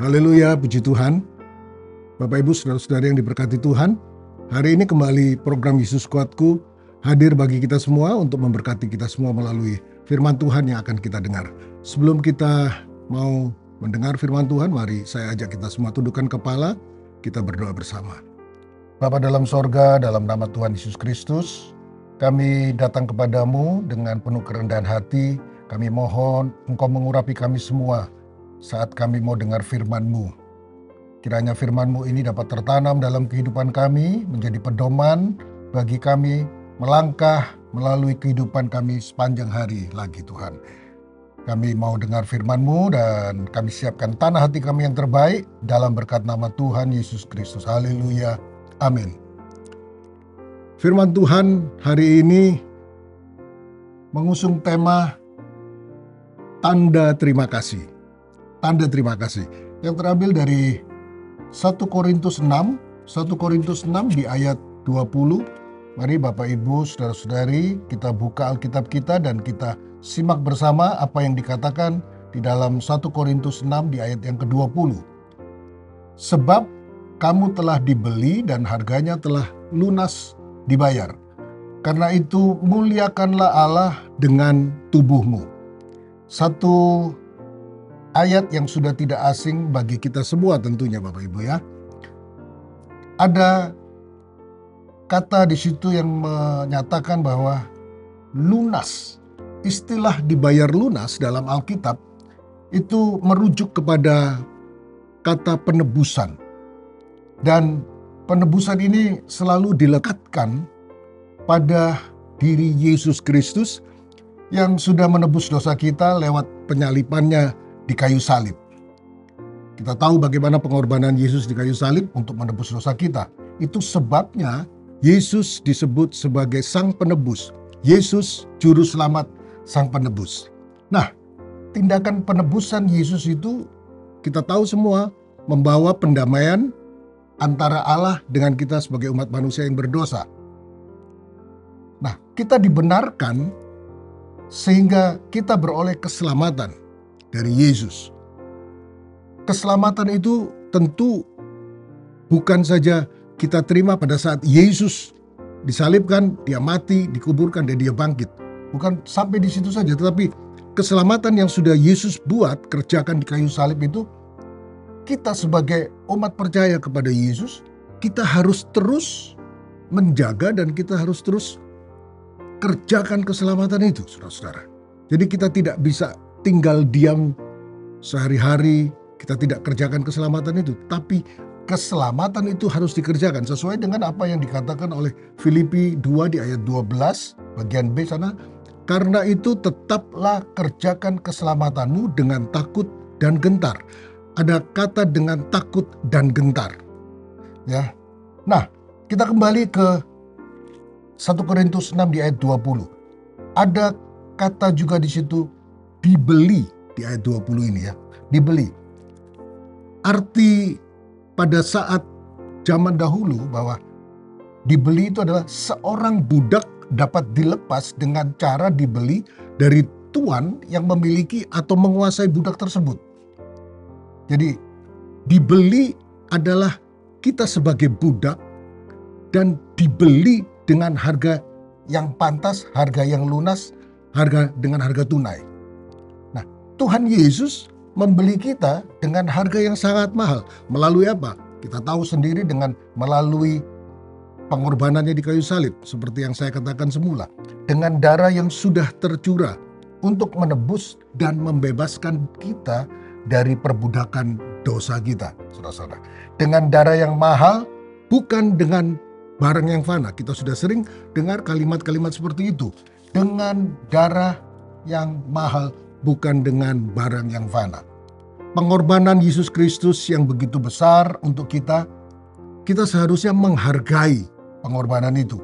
Haleluya, puji Tuhan. Bapak Ibu, saudara-saudari yang diberkati Tuhan, hari ini kembali program Yesus Kuatku hadir bagi kita semua untuk memberkati kita semua melalui firman Tuhan yang akan kita dengar. Sebelum kita mau mendengar firman Tuhan, mari saya ajak kita semua tundukkan kepala, kita berdoa bersama. Bapa dalam sorga, dalam nama Tuhan Yesus Kristus, kami datang kepadamu dengan penuh kerendahan hati. Kami mohon Engkau mengurapi kami semua saat kami mau dengar firman-Mu. Kiranya firman-Mu ini dapat tertanam dalam kehidupan kami, menjadi pedoman bagi kami melangkah melalui kehidupan kami sepanjang hari lagi Tuhan. Kami mau dengar firman-Mu dan kami siapkan tanah hati kami yang terbaik dalam berkat nama Tuhan Yesus Kristus. Haleluya. Amin. Firman Tuhan hari ini mengusung tema tanda terima kasih. Tanda terima kasih yang terambil dari 1 Korintus 6 di ayat 20. Mari Bapak Ibu, saudara-saudari, kita buka Alkitab kita dan kita simak bersama apa yang dikatakan di dalam 1 Korintus 6 di ayat yang ke-20. Sebab kamu telah dibeli dan harganya telah lunas dibayar. Karena itu muliakanlah Allah dengan tubuhmu. Satu ayat yang sudah tidak asing bagi kita semua tentunya Bapak Ibu ya. Ada kata di situ yang menyatakan bahwa lunas. Istilah dibayar lunas dalam Alkitab itu merujuk kepada kata penebusan. Dan penebusan ini selalu dilekatkan pada diri Yesus Kristus yang sudah menebus dosa kita lewat penyalipannya di kayu salib. Kita tahu bagaimana pengorbanan Yesus di kayu salib untuk menebus dosa kita. Itu sebabnya Yesus disebut sebagai Sang Penebus. Yesus Juru Selamat, Sang Penebus. Nah, tindakan penebusan Yesus itu kita tahu semua membawa pendamaian antara Allah dengan kita sebagai umat manusia yang berdosa. Nah, kita dibenarkan sehingga kita beroleh keselamatan dari Yesus. Keselamatan itu tentu bukan saja kita terima pada saat Yesus disalibkan, dia mati, dikuburkan, dan dia bangkit. Bukan sampai di situ saja, tetapi keselamatan yang sudah Yesus buat, kerjakan di kayu salib itu, kita sebagai umat percaya kepada Yesus, kita harus terus menjaga dan kita harus terus kerjakan keselamatan itu, saudara-saudara. Jadi kita tidak bisa tinggal diam sehari-hari, kita tidak kerjakan keselamatan itu. Tapi keselamatan itu harus dikerjakan sesuai dengan apa yang dikatakan oleh Filipi 2 di ayat 12, bagian B sana. Karena itu tetaplah kerjakan keselamatanmu dengan takut dan gentar. Ada kata dengan takut dan gentar. Ya. Nah, kita kembali ke 1 Korintus 6 di ayat 20. Ada kata juga di situ dibeli di ayat 20 ini ya. Dibeli. Arti pada saat zaman dahulu bahwa dibeli itu adalah seorang budak dapat dilepas dengan cara dibeli dari tuan yang memiliki atau menguasai budak tersebut. Jadi dibeli adalah kita sebagai budak dan dibeli dengan harga yang pantas, harga yang lunas, dengan harga tunai. Nah, Tuhan Yesus membeli kita dengan harga yang sangat mahal. Melalui apa? Kita tahu sendiri dengan melalui pengorbanannya di kayu salib. Seperti yang saya katakan semula. Dengan darah yang sudah tercurah untuk menebus dan membebaskan kita dari perbudakan dosa kita, saudara-saudara. Dengan darah yang mahal, bukan dengan barang yang fana. Kita sudah sering dengar kalimat-kalimat seperti itu. Dengan darah yang mahal, bukan dengan barang yang fana. Pengorbanan Yesus Kristus yang begitu besar untuk kita seharusnya menghargai pengorbanan itu.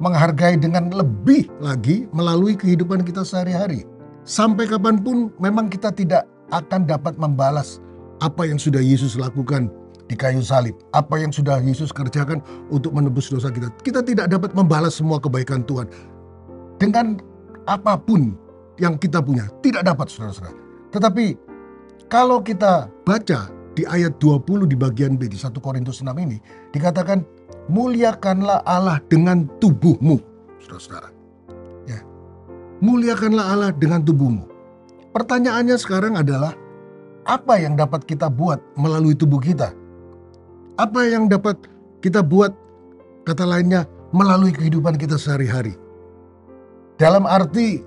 Menghargai dengan lebih lagi melalui kehidupan kita sehari-hari. Sampai kapanpun memang kita tidak akan dapat membalas apa yang sudah Yesus lakukan di kayu salib. Apa yang sudah Yesus kerjakan untuk menebus dosa kita. Kita tidak dapat membalas semua kebaikan Tuhan dengan apapun yang kita punya. Tidak dapat, saudara-saudara. Tetapi kalau kita baca di di ayat 20 di bagian B di 1 Korintus 6 ini dikatakan, muliakanlah Allah dengan tubuhmu, saudara-saudara. Ya, muliakanlah Allah dengan tubuhmu. Pertanyaannya sekarang adalah, apa yang dapat kita buat melalui tubuh kita? Apa yang dapat kita buat, kata lainnya, melalui kehidupan kita sehari-hari? Dalam arti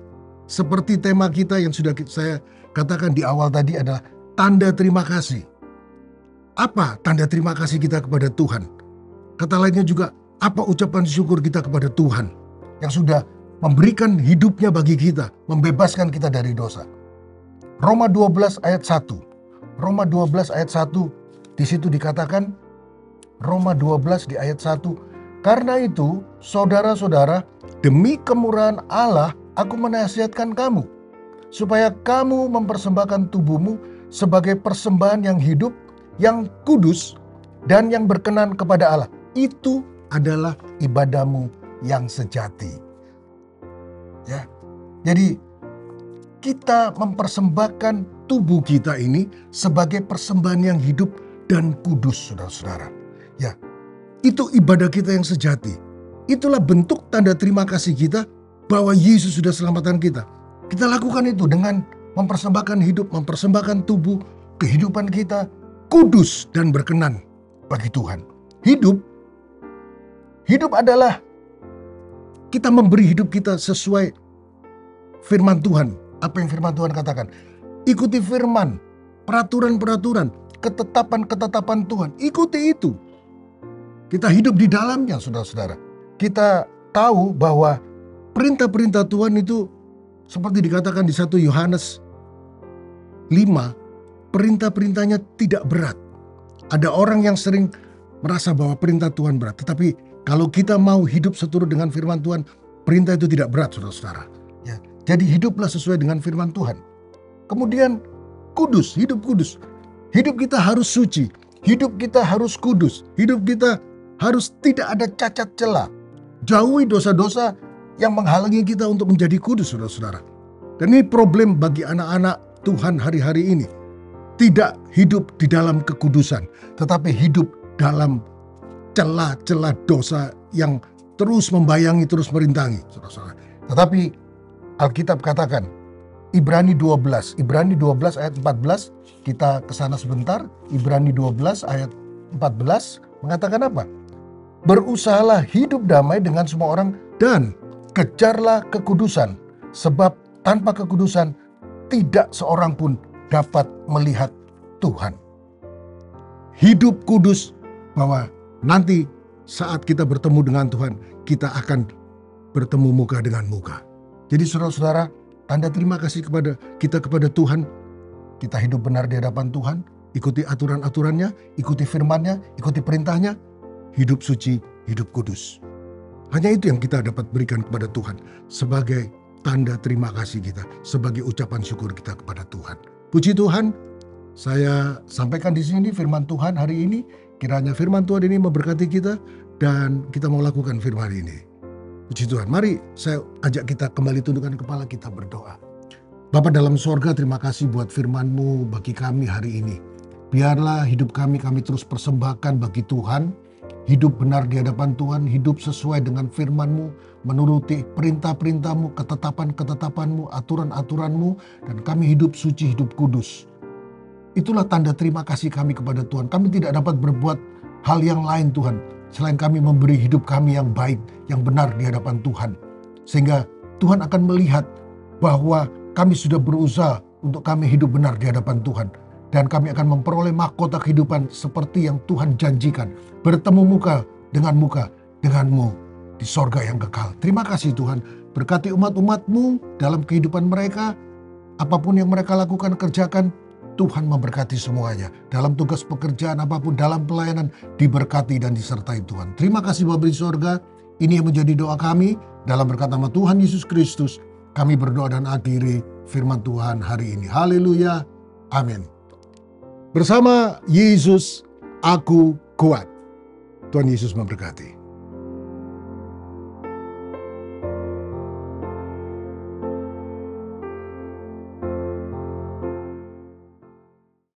seperti tema kita yang sudah saya katakan di awal tadi adalah tanda terima kasih. Apa tanda terima kasih kita kepada Tuhan? Kata lainnya juga, apa ucapan syukur kita kepada Tuhan yang sudah memberikan hidupnya bagi kita, membebaskan kita dari dosa. Roma 12 ayat 1. Roma 12 ayat 1, di situ dikatakan, Roma 12 di ayat 1, karena itu saudara-saudara, demi kemurahan Allah aku menasihatkan kamu, supaya kamu mempersembahkan tubuhmu sebagai persembahan yang hidup, yang kudus, dan yang berkenan kepada Allah. Itu adalah ibadahmu yang sejati. Ya, jadi kita mempersembahkan tubuh kita ini sebagai persembahan yang hidup dan kudus, saudara-saudara. Ya, itu ibadah kita yang sejati. Itulah bentuk tanda terima kasih kita bahwa Yesus sudah selamatkan kita. Kita lakukan itu dengan mempersembahkan hidup, mempersembahkan tubuh, kehidupan kita kudus dan berkenan bagi Tuhan. Hidup adalah kita memberi hidup kita sesuai firman Tuhan. Apa yang firman Tuhan katakan? Ikuti firman, peraturan-peraturan, ketetapan-ketetapan Tuhan. Ikuti itu. Kita hidup di dalamnya, saudara-saudara. Kita tahu bahwa perintah-perintah Tuhan itu seperti dikatakan di 1 Yohanes 5, perintah-perintahnya tidak berat. Ada orang yang sering merasa bahwa perintah Tuhan berat. Tetapi kalau kita mau hidup seturut dengan firman Tuhan, perintah itu tidak berat, saudara-saudara. Ya, jadi hiduplah sesuai dengan firman Tuhan. Kemudian kudus, hidup kudus. Hidup kita harus suci. Hidup kita harus kudus. Hidup kita harus tidak ada cacat celah. Jauhi dosa-dosa yang menghalangi kita untuk menjadi kudus, saudara-saudara. Dan ini problem bagi anak-anak Tuhan hari-hari ini. Tidak hidup di dalam kekudusan, tetapi hidup dalam celah-celah dosa yang terus membayangi, terus merintangi, saudara-saudara. Tetapi Alkitab katakan, Ibrani 12 ayat 14, kita kesana sebentar. Ibrani 12 ayat 14 mengatakan apa? Berusahalah hidup damai dengan semua orang dan kejarlah kekudusan, sebab tanpa kekudusan tidak seorang pun dapat melihat Tuhan. Hidup kudus, bahwa nanti saat kita bertemu dengan Tuhan, kita akan bertemu muka dengan muka. Jadi saudara-saudara, tanda terima kasih kepada Tuhan, kita hidup benar di hadapan Tuhan, ikuti aturan-aturannya, ikuti firman-Nya, ikuti perintahnya, hidup suci, hidup kudus. Hanya itu yang kita dapat berikan kepada Tuhan sebagai tanda terima kasih kita, sebagai ucapan syukur kita kepada Tuhan. Puji Tuhan, saya sampaikan di sini firman Tuhan hari ini. Kiranya firman Tuhan ini memberkati kita dan kita mau lakukan firman ini. Puji Tuhan, mari saya ajak kita kembali tundukkan kepala, kita berdoa. Bapa dalam sorga, terima kasih buat firman-Mu bagi kami hari ini. Biarlah hidup kami terus persembahkan bagi Tuhan. Hidup benar di hadapan Tuhan, hidup sesuai dengan firman-Mu, menuruti perintah-perintah-Mu, ketetapan-ketetapan-Mu, aturan-aturan-Mu, dan kami hidup suci, hidup kudus. Itulah tanda terima kasih kami kepada Tuhan. Kami tidak dapat berbuat hal yang lain, Tuhan, selain kami memberi hidup kami yang baik, yang benar di hadapan Tuhan. Sehingga Tuhan akan melihat bahwa kami sudah berusaha untuk kami hidup benar di hadapan Tuhan. Dan kami akan memperoleh mahkota kehidupan seperti yang Tuhan janjikan. Bertemu muka denganmu di sorga yang kekal. Terima kasih Tuhan. Berkati umat-umat-Mu dalam kehidupan mereka. Apapun yang mereka lakukan, kerjakan. Tuhan memberkati semuanya. Dalam tugas pekerjaan apapun, dalam pelayanan, diberkati dan disertai Tuhan. Terima kasih Bapa di sorga. Ini yang menjadi doa kami. Dalam berkat nama Tuhan Yesus Kristus, kami berdoa dan akhiri firman Tuhan hari ini. Haleluya. Amin. Bersama Yesus, aku kuat. Tuhan Yesus memberkati.